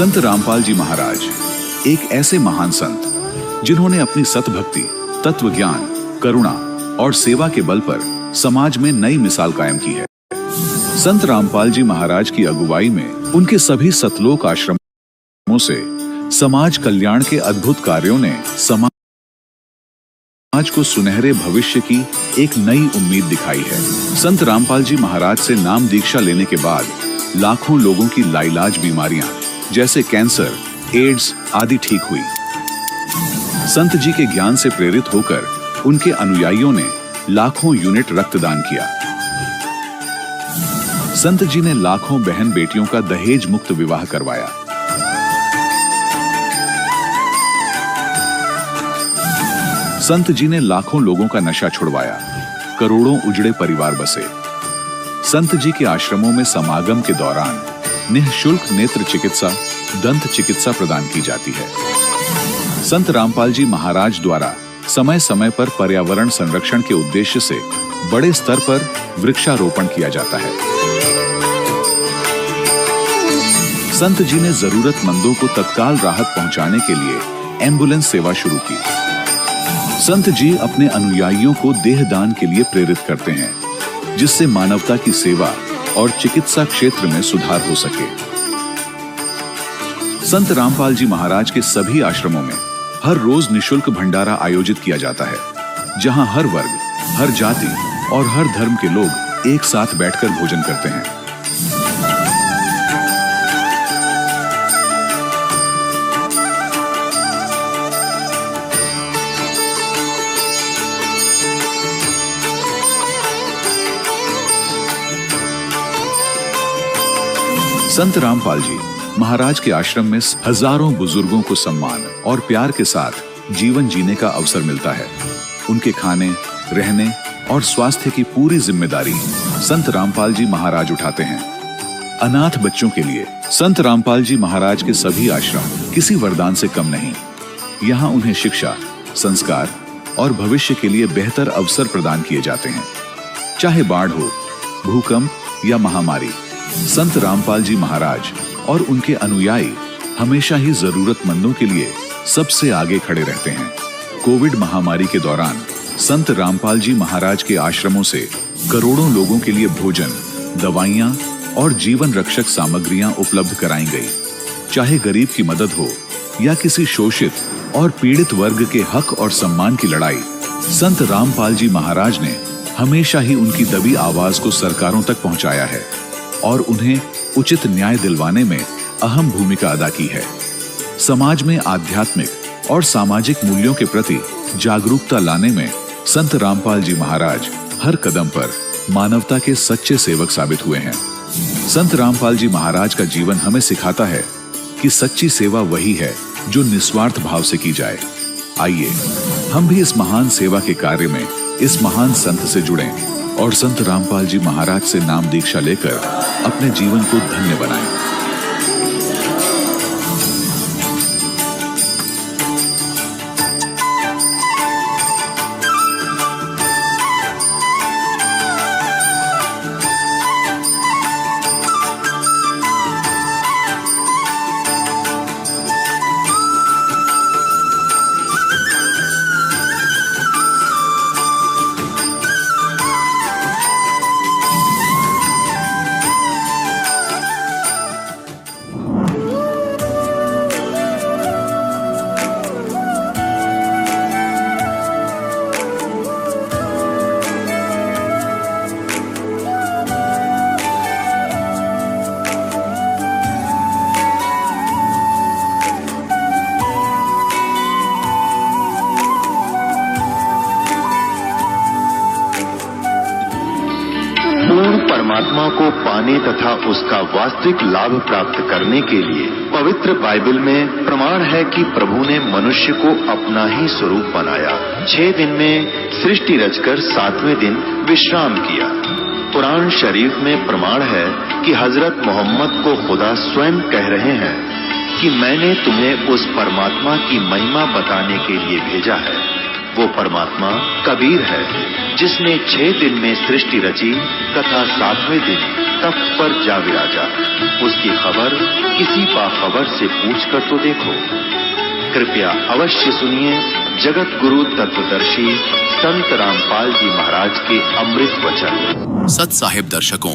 संत रामपाल जी महाराज एक ऐसे महान संत जिन्होंने अपनी सतभक्ति, तत्व ज्ञान, करुणा और सेवा के बल पर समाज में नई मिसाल कायम की है। संत रामपाल जी महाराज की अगुवाई में उनके सभी सतलोक आश्रमों से समाज कल्याण के अद्भुत कार्यों ने समाज को सुनहरे भविष्य की एक नई उम्मीद दिखाई है। संत रामपाल जी महाराज से नाम दीक्षा लेने के बाद लाखों लोगों की लाइलाज बीमारियां जैसे कैंसर, एड्स आदि ठीक हुई। संत जी के ज्ञान से प्रेरित होकर उनके अनुयायियों ने लाखों यूनिट रक्तदान किया। संत जी ने लाखों बहन बेटियों का दहेज मुक्त विवाह करवाया। संत जी ने लाखों लोगों का नशा छुड़वाया, करोड़ों उजड़े परिवार बसे। संत जी के आश्रमों में समागम के दौरान निःशुल्क नेत्र चिकित्सा, दंत चिकित्सा प्रदान की जाती है। संत रामपाल जी महाराज द्वारा समय समय पर पर्यावरण संरक्षण के उद्देश्य से बड़े स्तर पर वृक्षारोपण किया जाता है। संत जी ने जरूरतमंदों को तत्काल राहत पहुंचाने के लिए एम्बुलेंस सेवा शुरू की। संत जी अपने अनुयायियों को देहदान के लिए प्रेरित करते हैं, जिससे मानवता की सेवा और चिकित्सा क्षेत्र में सुधार हो सके। संत रामपाल जी महाराज के सभी आश्रमों में हर रोज निःशुल्क भंडारा आयोजित किया जाता है, जहां हर वर्ग, हर जाति और हर धर्म के लोग एक साथ बैठकर भोजन करते हैं। संत रामपाल जी महाराज के आश्रम में हजारों बुजुर्गों को सम्मान और प्यार के साथ जीवन जीने का अवसर मिलता है। उनके खाने, रहने और स्वास्थ्य की पूरी जिम्मेदारी संत रामपाल जी महाराज उठाते हैं। अनाथ बच्चों के लिए संत रामपाल जी महाराज के सभी आश्रम किसी वरदान से कम नहीं। यहाँ उन्हें शिक्षा, संस्कार और भविष्य के लिए बेहतर अवसर प्रदान किए जाते हैं। चाहे बाढ़ हो, भूकंप या महामारी, संत रामपाल जी महाराज और उनके अनुयायी हमेशा ही जरूरतमंदों के लिए सबसे आगे खड़े रहते हैं। कोविड महामारी के दौरान संत रामपाल जी महाराज के आश्रमों से करोड़ों लोगों के लिए भोजन, दवाइयां और जीवन रक्षक सामग्रियां उपलब्ध कराई गई। चाहे गरीब की मदद हो या किसी शोषित और पीड़ित वर्ग के हक और सम्मान की लड़ाई, संत रामपाल जी महाराज ने हमेशा ही उनकी दबी आवाज को सरकारों तक पहुंचाया है और उन्हें उचित न्याय दिलवाने में अहम भूमिका अदा की है। समाज में आध्यात्मिक और सामाजिक मूल्यों के प्रति जागरूकता लाने में संत रामपाल जी महाराज हर कदम पर मानवता के सच्चे सेवक साबित हुए हैं। संत रामपाल जी महाराज का जीवन हमें सिखाता है कि सच्ची सेवा वही है जो निस्वार्थ भाव से की जाए। आइए हम भी इस महान सेवा के कार्य में इस महान संत से जुड़ें और संत रामपाल जी महाराज से नाम दीक्षा लेकर अपने जीवन को धन्य बनाएं। परमात्मा को पाने तथा उसका वास्तविक लाभ प्राप्त करने के लिए पवित्र बाइबल में प्रमाण है कि प्रभु ने मनुष्य को अपना ही स्वरूप बनाया। 6 दिन में सृष्टि रचकर 7वें दिन विश्राम किया। कुरान शरीफ में प्रमाण है कि हजरत मोहम्मद को खुदा स्वयं कह रहे हैं कि मैंने तुम्हें उस परमात्मा की महिमा बताने के लिए भेजा है। वो परमात्मा कबीर है जिसने 6 दिन में सृष्टि रची तथा 7वें दिन तख्त पर जा विराजा। उसकी खबर किसी बाखबर से पूछकर तो देखो। कृपया अवश्य सुनिए जगत गुरु तत्वदर्शी संत रामपाल जी महाराज के अमृत वचन। सत साहिब दर्शकों,